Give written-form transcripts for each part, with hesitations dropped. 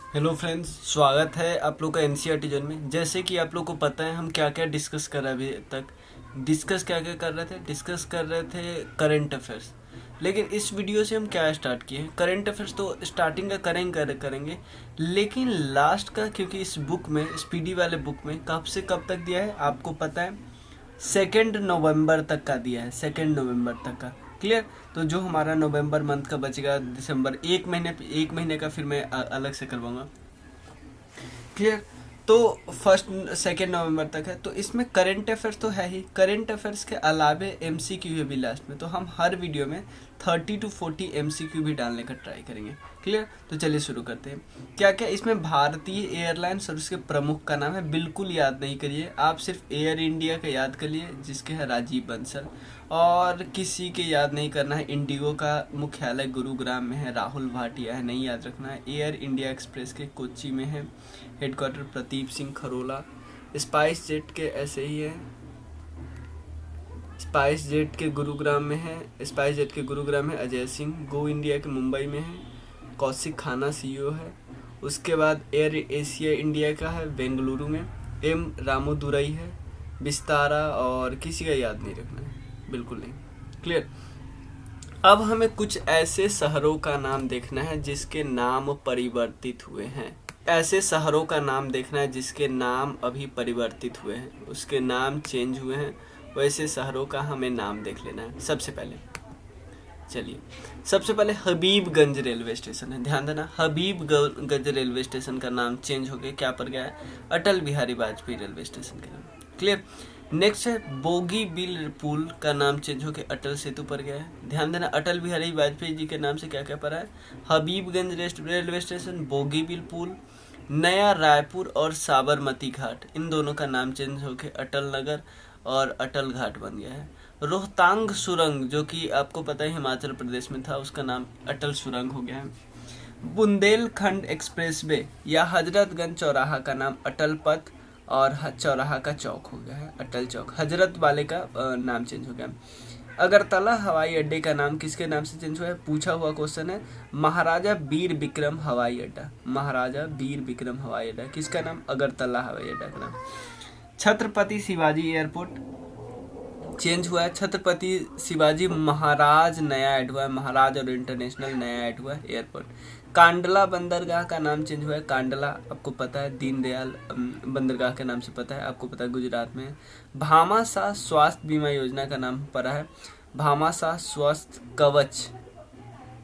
Hello friends, स्वागत है आप लोग का एनसीईआरटी जोन में। जैसे कि आप लोग को पता है हम क्या क्या डिस्कस कर रहे हैं। अभी तक डिस्कस कर रहे थे करंट अफेयर्स। लेकिन इस वीडियो से हम क्या स्टार्ट किए हैं, करंट अफेयर्स तो स्टार्टिंग का करेंगे, लेकिन लास्ट का, क्योंकि इस बुक में, स्पीडी वाले बुक में कब से कब तक दिया है आपको पता है, 2 नवंबर तक का दिया है, 2 नवंबर तक का। क्लियर। तो जो हमारा नवंबर मंथ का बचेगा, दिसंबर, एक महीने का फिर मैं अलग से करवाऊंगा। क्लियर। तो 2 नवंबर तक है, तो इसमें करंट अफेयर्स तो है ही, करंट अफेयर्स के अलावे एमसीक्यू है भी लास्ट में। तो हम हर वीडियो में 30 to 40 एमसीक्यू भी डालने का ट्राई करेंगे। क्लियर। तो चलिए शुरू करते हैं। क्या क्या इसमें भारतीय एयरलाइंस और उसके प्रमुख का नाम है, बिल्कुल याद नहीं करिए आप, सिर्फ एयर इंडिया का याद करिए जिसके है राजीव बंसल, और किसी के याद नहीं करना है। इंडिगो का मुख्यालय गुरुग्राम में है, राहुल भाटिया है, नहीं याद रखना है। एयर इंडिया एक्सप्रेस के कोच्चि में है headquarter, Pradeep Singh Kharola. Spice jet के ऐसे ही है, स्पाइस जेट के गुरुग्राम में है, स्पाइस जेट के गुरुग्राम में अजय सिंह। गो इंडिया के मुंबई में है, कौशिक खाना सीईओ है। उसके बाद एयर एशिया इंडिया का है बेंगलुरु में, एम रामोदुरई है। विस्तारा, और किसी का याद नहीं रखना है, बिल्कुल नहीं। क्लियर। अब हमें कुछ ऐसे शहरों का नाम देखना है जिसके नाम परिवर्तित हुए हैं। ऐसे शहरों का नाम देखना है जिसके नाम अभी परिवर्तित हुए हैं, उसके नाम चेंज हुए हैं, वैसे शहरों का हमें नाम देख लेना है। सबसे पहले चलिए, सबसे पहले हबीबगंज रेलवे स्टेशन है, ध्यान देना। हबीबगंज रेलवे स्टेशन का नाम चेंज हो गया, क्या पर गया है, अटल बिहारी वाजपेयी रेलवे स्टेशन के नाम। क्लियर। नेक्स्ट है बोगीबील पुल का नाम चेंज होकर अटल सेतु पर गया है, ध्यान देना। अटल बिहारी वाजपेयी जी के नाम से क्या क्या पड़ा है, हबीबगंज रेलवे स्टेशन, बोगीबील पुल। नया रायपुर और साबरमती घाट, इन दोनों का नाम चेंज होकर अटल नगर और अटल घाट बन गया है। रोहतांग सुरंग, जो कि आपको पता है हिमाचल प्रदेश में था, उसका नाम अटल सुरंग हो गया है। बुंदेलखंड एक्सप्रेसवे या हजरतगंज चौराहा का नाम अटल पथ, और चौराहा का चौक हो गया है अटल चौक। हजरत वाले का नाम चेंज हो गया। अगरतला हवाई अड्डे का नाम किसके नाम से चेंज हुआ है, पूछा हुआ क्वेश्चन है। महाराजा वीर विक्रम हवाई अड्डा, महाराजा वीर विक्रम हवाई अड्डा, किसका नाम, अगरतला हवाई अड्डा का नाम। छत्रपति शिवाजी एयरपोर्ट चेंज हुआ है, छत्रपति शिवाजी महाराज नया ऐड हुआ है, महाराज और इंटरनेशनल नया ऐड हुआ है एयरपोर्ट। कांडला बंदरगाह का नाम चेंज हुआ है, कांडला आपको पता है दीनदयाल बंदरगाह के नाम से पता है, आपको पता है गुजरात में है। भामाशाह स्वास्थ्य बीमा योजना का नाम पड़ा है भामाशाह स्वास्थ्य कवच।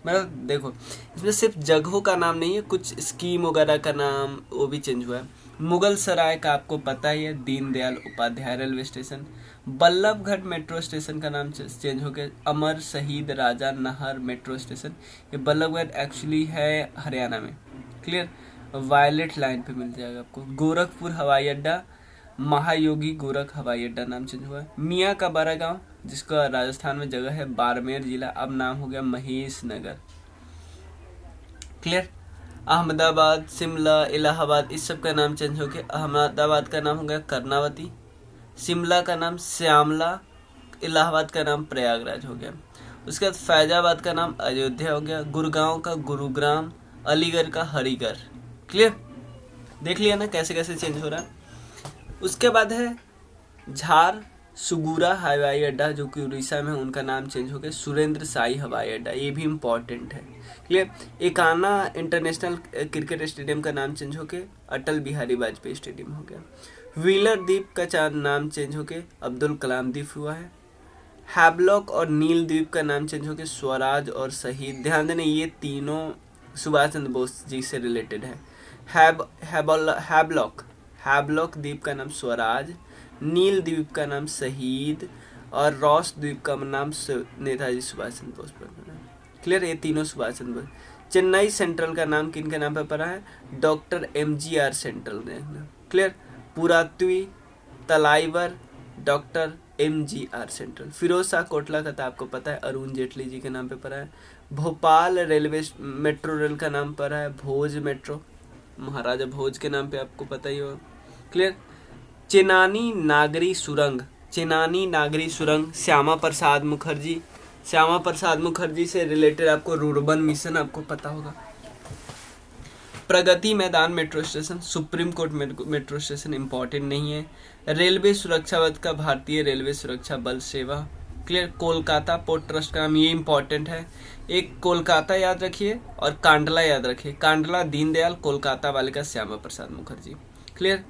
मतलब देखो, इसमें सिर्फ जगहों का नाम नहीं है, कुछ स्कीम वगैरह का नाम वो भी चेंज हुआ है। मुगल सराय का आपको पता ही है, Deendayal Upadhyay railway station. Ballabhgarh metro station का नाम चेंज हो गया, अमर शहीद राजा नहर मेट्रो स्टेशन। ये बल्लभगढ़ एक्चुअली है हरियाणा में। क्लियर। वायलेट लाइन पे मिल जाएगा आपको। गोरखपुर हवाई अड्डा, महायोगी गोरख हवाई अड्डा नाम चेंज हुआ है। मियाँ का बड़ा गाँव, जिसका राजस्थान में जगह है, बाड़मेर जिला, अब नाम हो गया महेश नगर। क्लियर। अहमदाबाद, शिमला, इलाहाबाद, इस सब का नाम चेंज हो गया। अहमदाबाद का नाम हो गया कर्नावती, शिमला का नाम श्यामला, इलाहाबाद का नाम प्रयागराज हो गया। उसके बाद फैजाबाद का नाम अयोध्या हो गया, गुड़गांव का गुरुग्राम, अलीगढ़ का हरिगढ़। क्लियर। देख लिया ना कैसे कैसे चेंज हो रहा है। उसके बाद है झारसुगुड़ा हवाई अड्डा, जो कि उड़ीसा में, उनका नाम चेंज हो गया सुरेंद्र साई हवाई अड्डा, ये भी इम्पोर्टेंट है। Clear. Ekana international cricket stadium का नाम चेंज होके अटल बिहारी वाजपेयी स्टेडियम हो गया। व्हीलर द्वीप का नाम चेंज होके अब्दुल कलाम द्वीप हुआ है। हैवलॉक और नील द्वीप का नाम चेंज होके स्वराज और शहीद। ध्यान देना, ये तीनों सुभाष चंद्र बोस जी से रिलेटेड है। हैवलॉक द्वीप का नाम स्वराज, नील द्वीप का नाम शहीद, और रॉस द्वीप का नाम नेताजी सुभाष चंद्र बोस पर। क्लियर। ये तीनों सुभाष चंद्र बोस। चेन्नई सेंट्रल का नाम किन के नाम पर पड़ा है, doctor MGR central. Clear. Puratchi Thalaivar, doctor MGR central. Feroz Shah Kotla का तो आपको पता है, अरुण जेटली जी के नाम पे पड़ा है। भोपाल रेलवे मेट्रो रेल का नाम पड़ा है भोज मेट्रो, महाराजा भोज के नाम पे, आपको पता ही होगा। क्लियर। चेनानी नागरी सुरंग श्यामा प्रसाद मुखर्जी से रिलेटेड, आपको रुर्बन मिशन आपको पता होगा। Pragati Maidan metro station, supreme court metro station important नहीं है। रेलवे सुरक्षा बल का भारतीय रेलवे सुरक्षा बल सेवा। क्लियर। कोलकाता पोर्ट ट्रस्ट का नाम, ये इंपॉर्टेंट है। एक कोलकाता याद रखिए और कांडला याद रखिए। कांडला दीनदयाल, कोलकाता वाले का श्यामा प्रसाद मुखर्जी। क्लियर।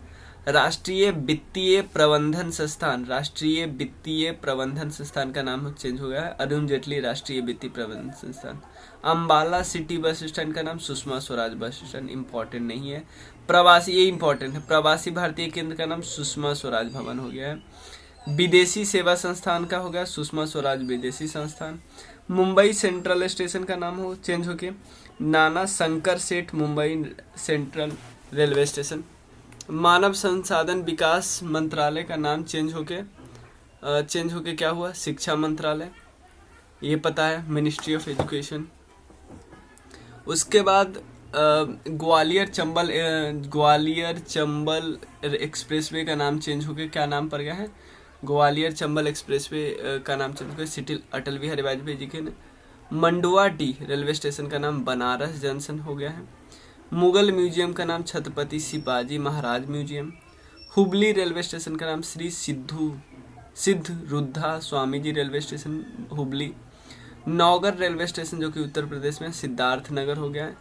राष्ट्रीय वित्तीय प्रबंधन संस्थान, राष्ट्रीय वित्तीय प्रबंधन संस्थान का नाम चेंज हो गया है, अरुण जेटली राष्ट्रीय वित्तीय प्रबंधन संस्थान। अंबाला सिटी बस स्टैंड का नाम Sushma Swaraj bus stand, important नहीं है। प्रवासी, ये इंपॉर्टेंट है, प्रवासी भारतीय केंद्र का नाम सुषमा स्वराज भवन हो गया है। विदेशी सेवा संस्थान का हो गया सुषमा स्वराज विदेशी संस्थान। मुंबई सेंट्रल स्टेशन का नाम हो चेंज हो के नाना शंकर सेठ मुंबई सेंट्रल रेलवे स्टेशन। मानव संसाधन विकास मंत्रालय का नाम चेंज होके क्या हुआ, शिक्षा मंत्रालय, ये पता है, मिनिस्ट्री ऑफ एजुकेशन। उसके बाद ग्वालियर चंबल एक्सप्रेसवे का नाम चेंज होके क्या नाम पड़ गया है, ग्वालियर चंबल एक्सप्रेसवे का नाम चेंज होकर सिटी अटल बिहारी वाजपेयी जी के ने। मंडुआ डी रेलवे स्टेशन का नाम बनारस जंक्शन हो गया है। मुगल म्यूजियम का नाम Chhatrapati Shivaji Maharaj museum. Hubli railway station का नाम Shri Siddharudha Swami ji railway station Hubli. नौगर रेलवे स्टेशन जो कि उत्तर प्रदेश में सिद्धार्थ नगर हो गया है।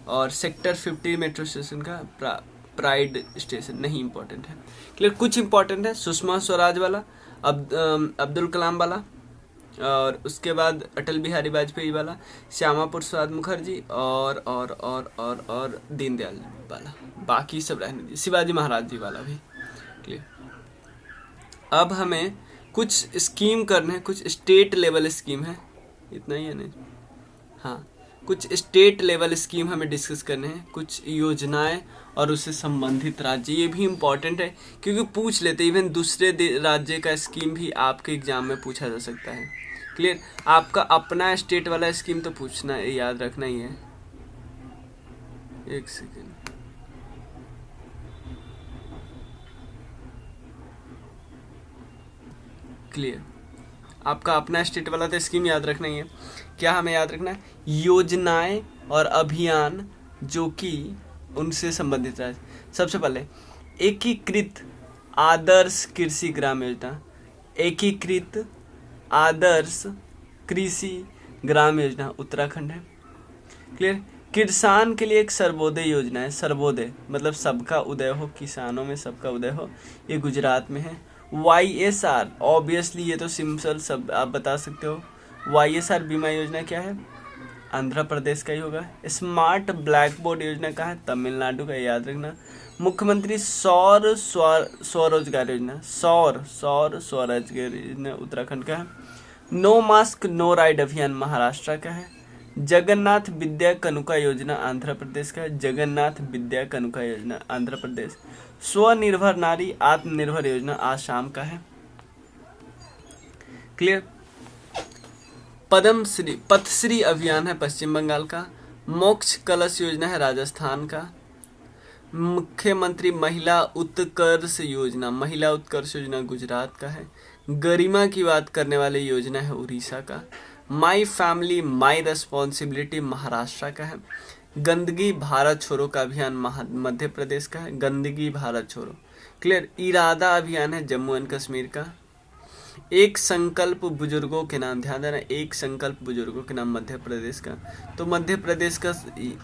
और सेक्टर 50 मेट्रो स्टेशन का प्राइड स्टेशन नहीं इंपॉर्टेंट है। क्लियर। कुछ इंपॉर्टेंट है, सुषमा स्वराज वाला, अब्दुल कलाम वाला, और उसके बाद अटल बिहारी वाजपेयी वाला, श्यामा प्रसाद मुखर्जी और दीनदयाल वाला, बाकी सब रहने दीजिए, शिवाजी महाराज जी वाला भी। क्लियर। अब हमें कुछ स्कीम करने हैं, कुछ स्टेट लेवल स्कीम है, इतना ही है नहीं, हाँ, कुछ स्टेट लेवल स्कीम हमें डिस्कस करने हैं, कुछ योजनाएं और उससे संबंधित राज्य, ये भी इम्पोर्टेंट है क्योंकि पूछ लेते, इवन दूसरे राज्य का स्कीम भी आपके एग्जाम में पूछा जा सकता है। क्लियर। आपका अपना स्टेट वाला स्कीम तो पूछना है, याद रखना ही है। एक सेकेंड, क्लियर। आपका अपना स्टेट वाला तो स्कीम याद रखना ही है। क्या हमें याद रखना है, योजनाएं और अभियान जो कि उनसे संबंधित है। सबसे पहले एकीकृत आदर्श कृषि ग्राम योजना, एकीकृत आदर्श कृषि ग्राम योजना उत्तराखंड है। क्लियर। किसान के लिए एक सर्वोदय योजना है, सर्वोदय मतलब सबका उदय हो, किसानों में सबका उदय हो, ये गुजरात में है। YSR ऑब्वियसली ये तो सिंपल सब आप बता सकते हो। YSR बीमा योजना क्या है, आंध्र प्रदेश का ही होगा। स्मार्ट ब्लैक बोर्ड योजना का है, तमिलनाडु का, याद रखना। मुख्यमंत्री सौर स्वरोजगार योजना, सौर स्वरोजगार योजना उत्तराखंड का है। नो मास्क नो राइड अभियान महाराष्ट्र का है। जगन्नाथ विद्या कनुका योजना आंध्र प्रदेश का है, जगन्नाथ विद्या कनुका योजना आंध्र प्रदेश। स्वनिर्भर नारी आत्मनिर्भर योजना आसाम का है। क्लियर। पथश्री अभियान है पश्चिम बंगाल का। मोक्ष कलश योजना है राजस्थान का। मुख्यमंत्री महिला उत्कर्ष योजना गुजरात का है। गरिमा की बात करने वाली योजना है उड़ीसा का। My family my responsibility Maharashtra का है। गंदगी भारत छोड़ो का अभियान मध्य प्रदेश का है, गंदगी भारत छोड़ो। क्लियर। इरादा अभियान है जम्मू एंड कश्मीर का। एक संकल्प बुजुर्गों के नाम, ध्यान देना, एक संकल्प बुजुर्गों के नाम मध्य प्रदेश का। तो मध्य प्रदेश का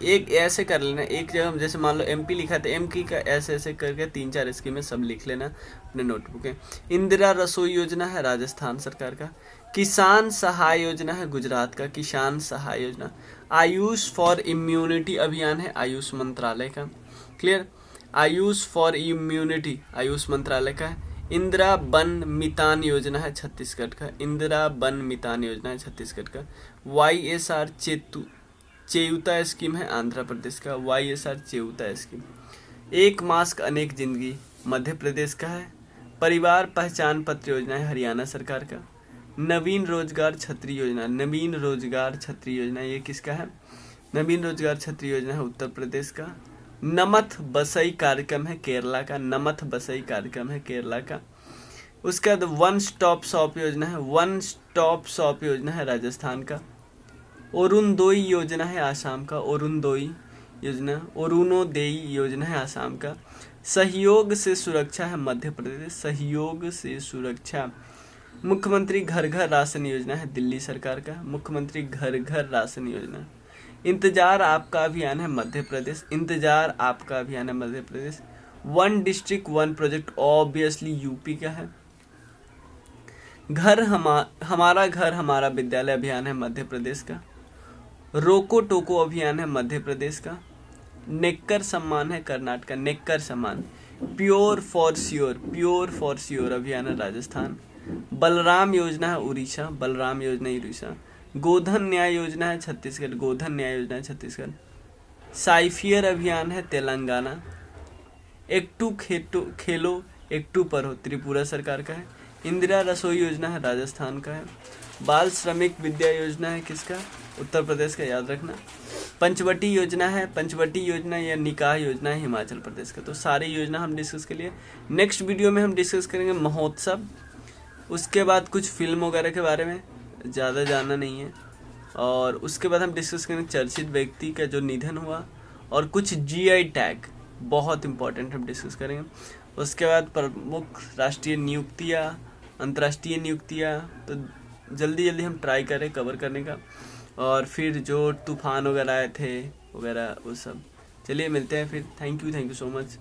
एक ऐसे कर लेना, एक जगह जैसे मान लो MP लिखा था, MP का ऐसे करके 3-4 स्कीमें सब लिख लेना अपने नोटबुक में। इंदिरा रसोई योजना है राजस्थान सरकार का। किसान सहाय योजना है गुजरात का, किसान सहाय योजना। आयुष फॉर इम्यूनिटी अभियान है आयुष मंत्रालय का। Clear. Ayush for immunity Ayush मंत्रालय का है। इंदिरा वन मितान योजना है छत्तीसगढ़ का, इंदिरा वन मितान योजना है छत्तीसगढ़ का। YSR चेयुता स्कीम है आंध्र प्रदेश का, YSR चेयुता स्कीम। एक मास्क अनेक जिंदगी मध्य प्रदेश का है। परिवार पहचान पत्र योजना है हरियाणा सरकार का। नवीन रोजगार छतरी योजना, नवीन रोजगार छतरी योजना ये किसका है, नवीन रोजगार छतरी योजना है उत्तर प्रदेश का। नमथ बसई कार्यक्रम है केरला का, नमथ बसई कार्यक्रम है केरला का। उसके बाद वन स्टॉप शॉप योजना है, वन स्टॉप शॉप योजना है राजस्थान का। अरुणोदय योजना है आसाम का, अरुणोदय योजना, अरुणोदय योजना है आसाम का। सहयोग से सुरक्षा है मध्य प्रदेश, सहयोग से सुरक्षा। मुख्यमंत्री घर घर राशन योजना है दिल्ली सरकार का, मुख्यमंत्री घर घर राशन योजना। इंतजार आपका अभियान है मध्य प्रदेश, इंतजार आपका अभियान है Madhya Pradesh. One district one project obviously UP का है। हमारा घर हमारा विद्यालय अभियान है मध्य प्रदेश का। रोको टोको अभियान है मध्य प्रदेश का। नेक्कर सम्मान है कर्नाटक, नेक्कर सम्मान। प्योर फॉर श्योर अभियान है राजस्थान। बलराम योजना है उड़ीसा, बलराम योजना उड़ीसा। गोधन न्याय योजना है छत्तीसगढ़, गोधन न्याय योजना है छत्तीसगढ़। साइफियर अभियान है तेलंगाना। एक टू खेलो एक टू पढ़ो त्रिपुरा सरकार का है। इंदिरा रसोई योजना है राजस्थान का है। बाल श्रमिक विद्या योजना है किसका, उत्तर प्रदेश का, याद रखना। पंचवटी योजना है, पंचवटी योजना या निकाह योजना है हिमाचल प्रदेश का। तो सारी योजना हम डिस्कस कर लिए। नेक्स्ट वीडियो में हम डिस्कस करेंगे महोत्सव, उसके बाद कुछ फिल्म वगैरह के बारे में ज़्यादा जानना नहीं है, और उसके बाद हम डिस्कस करेंगे चर्चित व्यक्ति का जो निधन हुआ, और कुछ जीआई टैग बहुत इंपॉर्टेंट हम डिस्कस करेंगे। उसके बाद प्रमुख राष्ट्रीय नियुक्तियाँ, अंतर्राष्ट्रीय नियुक्तियाँ, तो जल्दी हम ट्राई करें कवर करने का। और फिर जो तूफान वगैरह आए थे वगैरह वो सब। चलिए मिलते हैं फिर। Thank you so much.